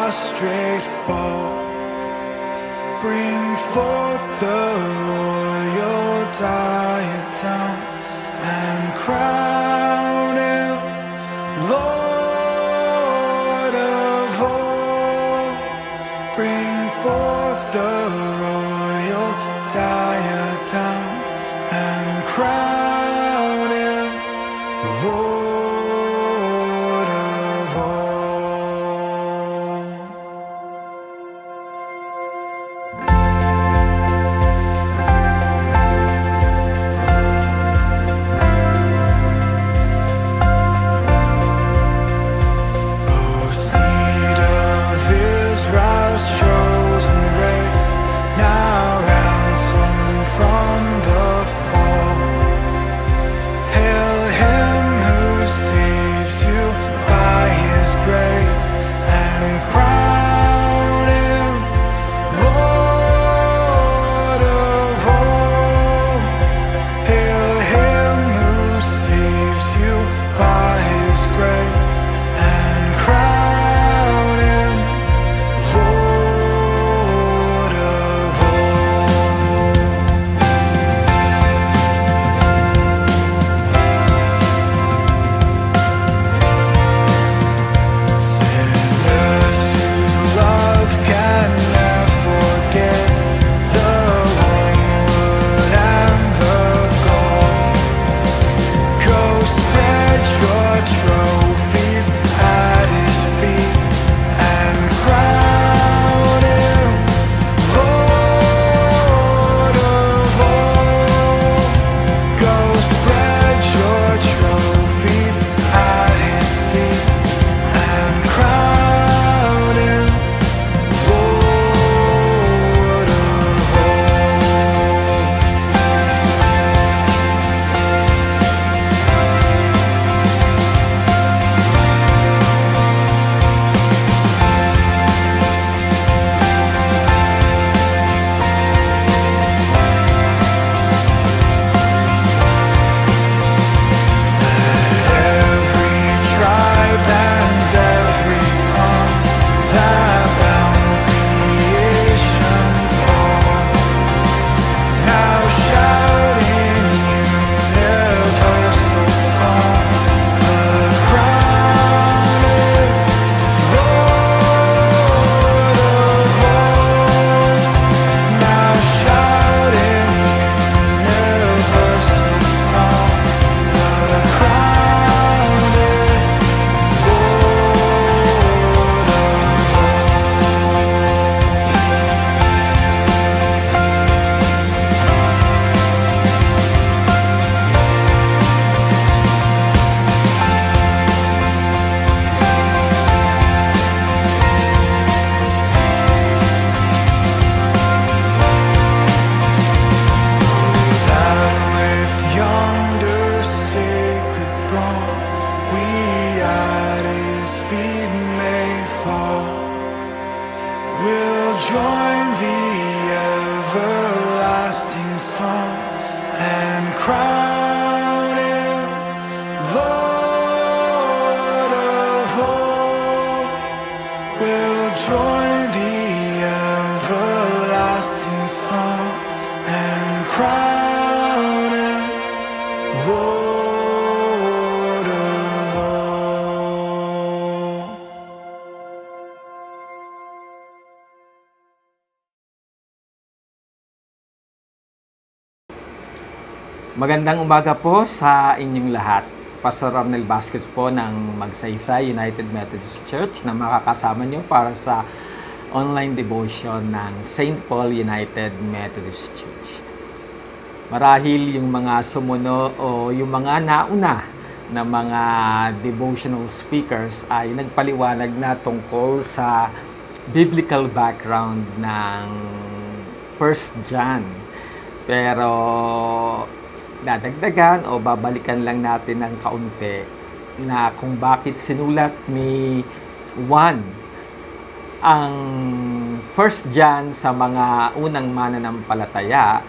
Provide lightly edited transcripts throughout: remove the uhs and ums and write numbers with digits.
prostrate fall. Bring forth the royal diadem and crown him Lord of all. Bring forth the royal diadem and crown him Lord of all. O seed of Israel's chosen race, now ransomed from the fall. Hail him who saves you by his grace and crown him Lord of all. Hail him who saves you by his grace and crown him Lord of all. Sinners whose love can never forget the wormwood and the gold. Go spread your trophies at his feet and crown him Lord of all. Go spread your trophies at his feet and crown him Lord of all. Every tribe and every tongue that bound creation's all, now shout in universal song, the crown is Lord of all. Now shout in universal song, the crown is Lord of that with yonder sacred throng we at his feet may fall. We'll join the everlasting song and crown him Lord of all. We'll join the everlasting song and crown him Lord of all. Magandang umaga po sa inyong lahat. Pastor Arnel Vasquez po ng Magsaysay United Methodist Church na makakasama niyo para sa online devotion ng St. Paul United Methodist Church. Marahil yung mga sumuno o yung mga nauna na mga devotional speakers ay nagpaliwanag na tungkol sa biblical background ng 1 John. Pero dadagdagan o babalikan lang natin ng kaunti na kung bakit sinulat ni Juan ang 1 John sa mga unang mananampalataya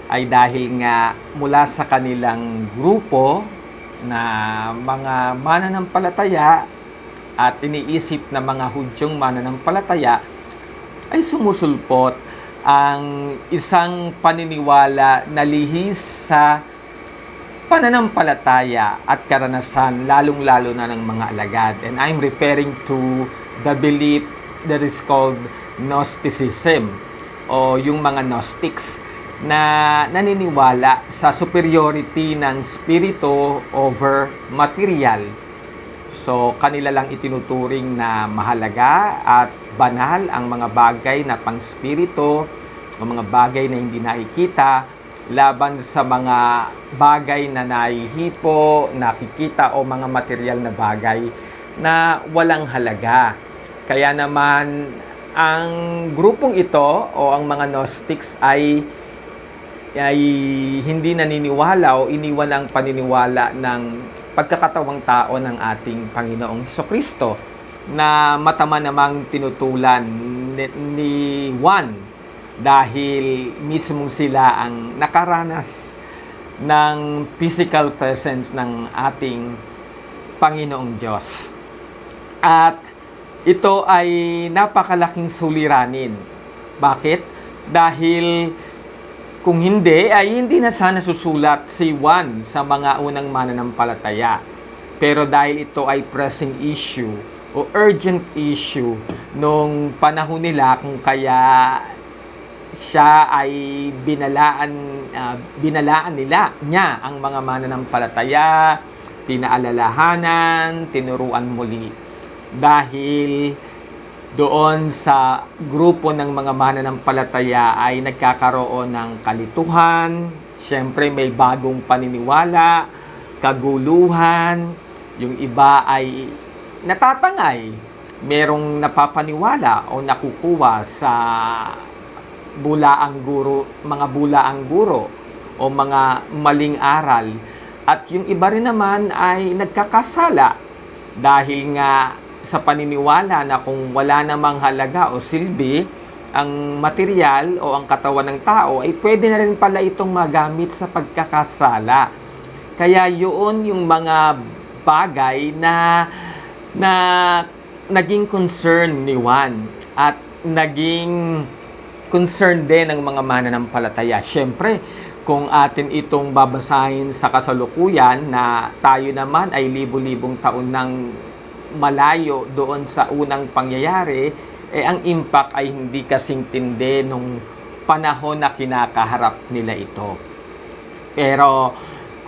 ay dahil nga mula sa kanilang grupo na mga mananampalataya at iniisip ng mga Hudyong mananampalataya ay sumusulpot ang isang paniniwala na lihis sa pananampalataya at karanasan, lalong-lalo na ng mga alagad. And I'm referring to the belief that is called Gnosticism o yung mga Gnostics na naniniwala sa superiority ng spirito over material. So, kanila lang itinuturing na mahalaga at banal ang mga bagay na pang-spirito o mga bagay na hindi nakikita laban sa mga bagay na nahihipo, nakikita o mga material na bagay na walang halaga. Kaya naman, ang grupong ito o ang mga Gnostics ay hindi naniniwala o iniwan ang paniniwala ng pagkakatawang tao ng ating Panginoong Hesukristo na matama namang tinutulan ni Juan dahil mismong sila ang nakaranas ng physical presence ng ating Panginoong Diyos. At ito ay napakalaking suliranin. Bakit? Dahil kung hindi, ay hindi na sana susulat si Juan sa mga unang mananampalataya. Pero dahil ito ay pressing issue o urgent issue nung panahon nila, kung kaya siya ay binalaan niya ang mga mananampalataya, pinaalalahanan, tinuruan muli. Dahil doon sa grupo ng mga mananampalataya ay nagkakaroon ng kalituhan, syempre may bagong paniniwala, kaguluhan, yung iba ay natatangay, merong napapaniwala o nakukuha sa mga bulaang guro o mga maling aral. At yung iba rin naman ay nagkakasala dahil nga sa paniniwala na kung wala namang halaga o silbi ang material o ang katawan ng tao, ay pwede na rin pala itong magamit sa pagkakasala. Kaya yun yung mga bagay na naging concern ni Juan at naging concern din ng mga mananampalataya. Siyempre, kung atin itong babasahin sa kasalukuyan na tayo naman ay libo-libong taon ng malayo doon sa unang pangyayari, ang impact ay hindi kasing tindi nung panahon na kinakaharap nila ito. Pero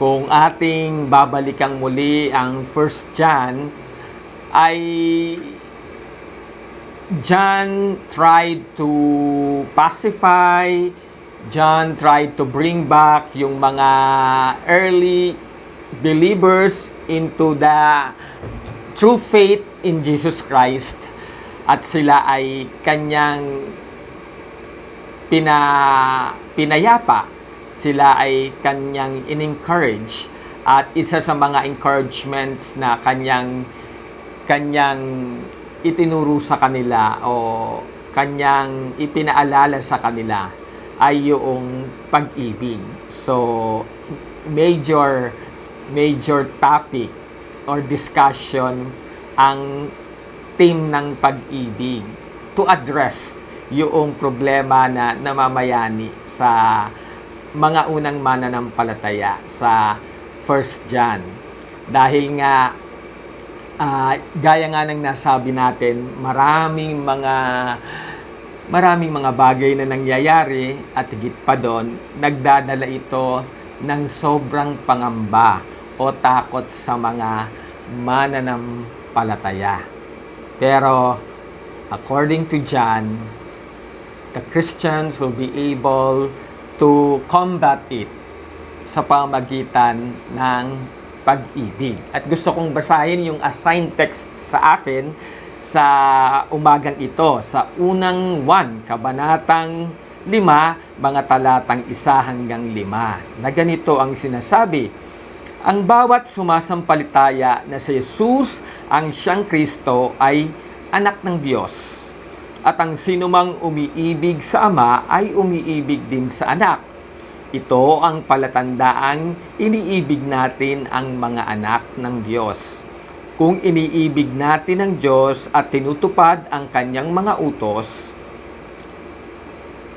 kung ating babalikan muli ang 1 John, ay John tried to pacify, John tried to bring back yung mga early believers into the true faith in Jesus Christ, at sila ay kanyang pinayapa, sila ay kanyang in-encourage, at isa sa mga encouragements na kanyang itinuro sa kanila o kanyang ipinaalala sa kanila ay yung pag-ibig. So, major topic or discussion ang theme ng pag-ibig to address yung problema na namamayani sa mga unang mananampalataya sa 1 John. Dahil nga, gaya nga ng nasabi natin, maraming mga bagay na nangyayari at higit pa doon, nagdadala ito ng sobrang pangamba o takot sa mga mananampalataya. Pero according to John, the Christians will be able to combat it sa pamagitan ng pag-ibig. At gusto kong basahin yung assigned text sa akin sa umagang ito, sa unang 1, kabanatang 5, mga talatang 1 hanggang 5, na ganito ang sinasabi: ang bawat sumasampalitaya na si Jesus ang siyang Kristo ay anak ng Diyos. At ang sinumang umiibig sa Ama ay umiibig din sa anak. Ito ang palatandaang iniibig natin ang mga anak ng Diyos Kung iniibig natin ang Diyos at tinutupad ang kanyang mga utos,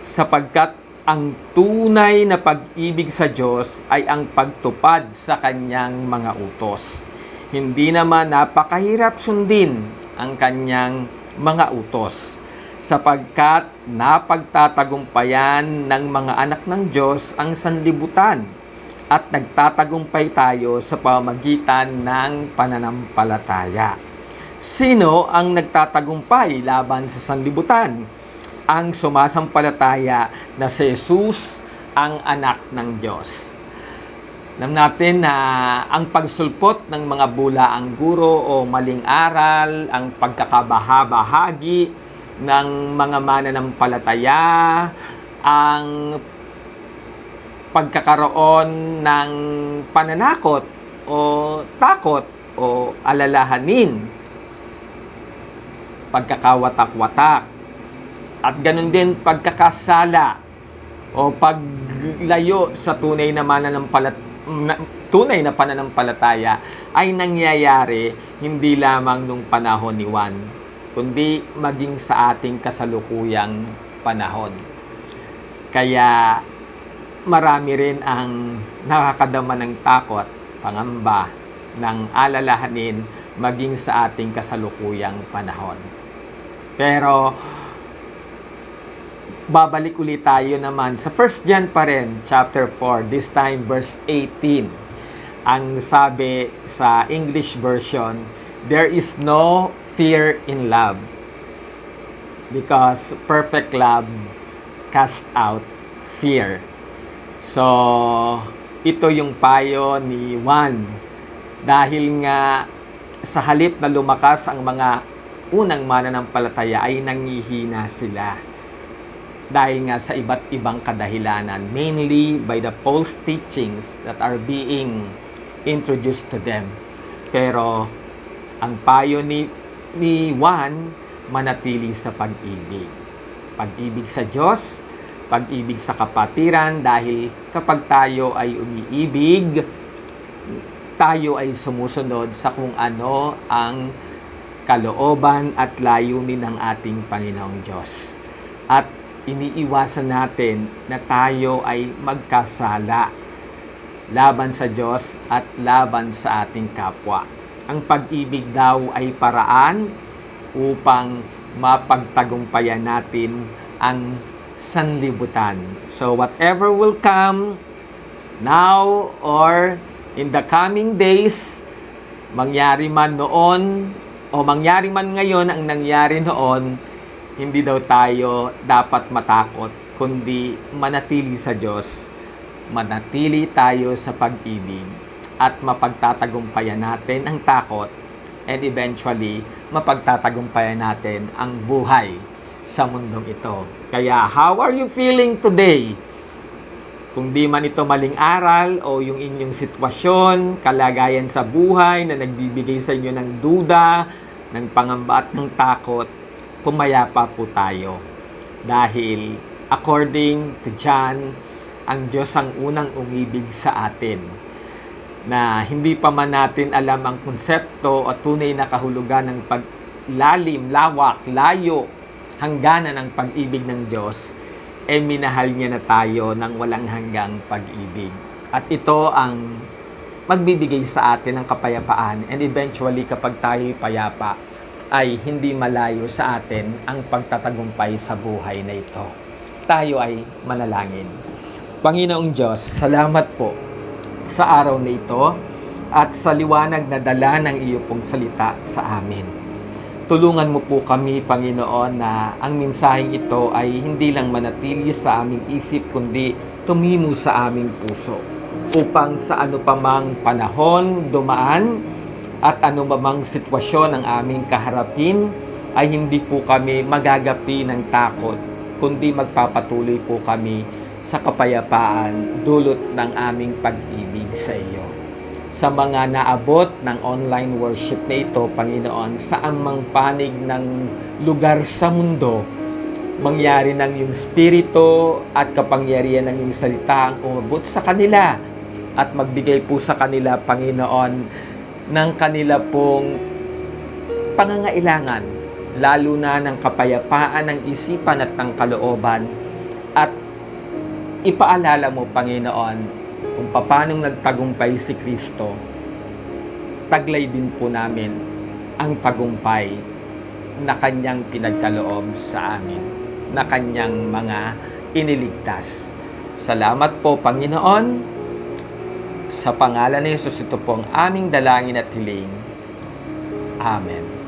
sapagkat ang tunay na pag-ibig sa Diyos ay ang pagtupad sa kanyang mga utos. Hindi naman napakahirap sundin ang kanyang mga utos, sapagkat napagtatagumpayan ng mga anak ng Diyos ang sanlibutan at nagtatagumpay tayo sa pamamagitan ng pananampalataya. Sino ang nagtatagumpay laban sa sanlibutan? Ang sumasampalataya na si Jesus ang anak ng Diyos. Alam natin na ang pagsulpot ng mga bulaang guro o maling aral, ang pagkakabahabahagi ng mga mananampalataya, ang pagkakaroon ng pananakot o takot o alalahanin, pagkakawatak-watak, at ganun din pagkakasala o paglayo sa tunay na pananampalataya ay nangyayari hindi lamang nung panahon ni Juan, kundi maging sa ating kasalukuyang panahon. Kaya marami rin ang nakakadama ng takot, pangamba, ng alalahanin maging sa ating kasalukuyang panahon. Pero babalik ulit tayo naman sa 1 John pa rin, chapter 4, this time verse 18. Ang sabi sa English version, there is no fear in love, because perfect love casts out fear. So, ito yung payo ni Juan. Dahil nga sa halip na lumakas ang mga unang mananampalataya ay nangihina sila. Dahil nga sa iba't ibang kadahilanan, mainly by the false teachings that are being introduced to them. Pero ang payo ni Juan, manatili sa pag-ibig. Pag-ibig sa Diyos, pag-ibig sa kapatiran, dahil kapag tayo ay umiibig, tayo ay sumusunod sa kung ano ang kalooban at layunin ng ating Panginoong Diyos. At iniiwasan natin na tayo ay magkasala laban sa Diyos at laban sa ating kapwa. Ang pag-ibig daw ay paraan upang mapagtagumpayan natin ang sanlibutan. So whatever will come now or in the coming days, mangyari man noon o mangyari man ngayon ang nangyari noon, hindi daw tayo dapat matakot, kundi manatili sa Diyos, manatili tayo sa pag-ibig, at mapagtatagumpayan natin ang takot, and eventually mapagtatagumpayan natin ang buhay sa mundong ito. Kaya, how are you feeling today? Kung di man ito maling aral o yung inyong sitwasyon, kalagayan sa buhay na nagbibigay sa inyo ng duda, ng pangamba at ng takot, pumayapa po tayo. Dahil, according to John, ang Diyos ang unang umibig sa atin. Na hindi pa man natin alam ang konsepto at tunay na kahulugan ng paglalim, lawak, layo, hangganan ng pag-ibig ng Diyos, minahal niya na tayo ng walang hanggang pag-ibig. At ito ang magbibigay sa atin ng kapayapaan, and eventually kapag tayo'y payapa, ay hindi malayo sa atin ang pagtatagumpay sa buhay na ito. Tayo ay manalangin. Panginoong Diyos, salamat po sa araw na ito at sa liwanag na dala ng iyo pong salita sa amin. Tulungan mo po kami, Panginoon, na ang mensaheng ito ay hindi lang manatili sa aming isip, kundi tumimo sa aming puso. Upang sa ano pa mang panahon dumaan at ano pa mang sitwasyon ang aming kaharapin, ay hindi po kami magagapi ng takot, kundi magpapatuloy po kami sa kapayapaan dulot ng aming pag-ibig sa iyo. Sa mga naabot ng online worship na ito, Panginoon, sa amang panig ng lugar sa mundo, mangyari ng iyong spirito at kapangyarihan ng iyong salita ang umabot sa kanila at magbigay po sa kanila, Panginoon, ng kanila pong pangangailangan, lalo na ng kapayapaan ng isipan at ng kalooban. At ipaalala mo, Panginoon, kung paanong nagtagumpay si Kristo, taglay din po namin ang tagumpay na Kanyang pinagkaloob sa amin, na Kanyang mga iniligtas. Salamat po, Panginoon. Sa pangalan ni Jesus, ito po ang aming dalangin at hiling. Amen.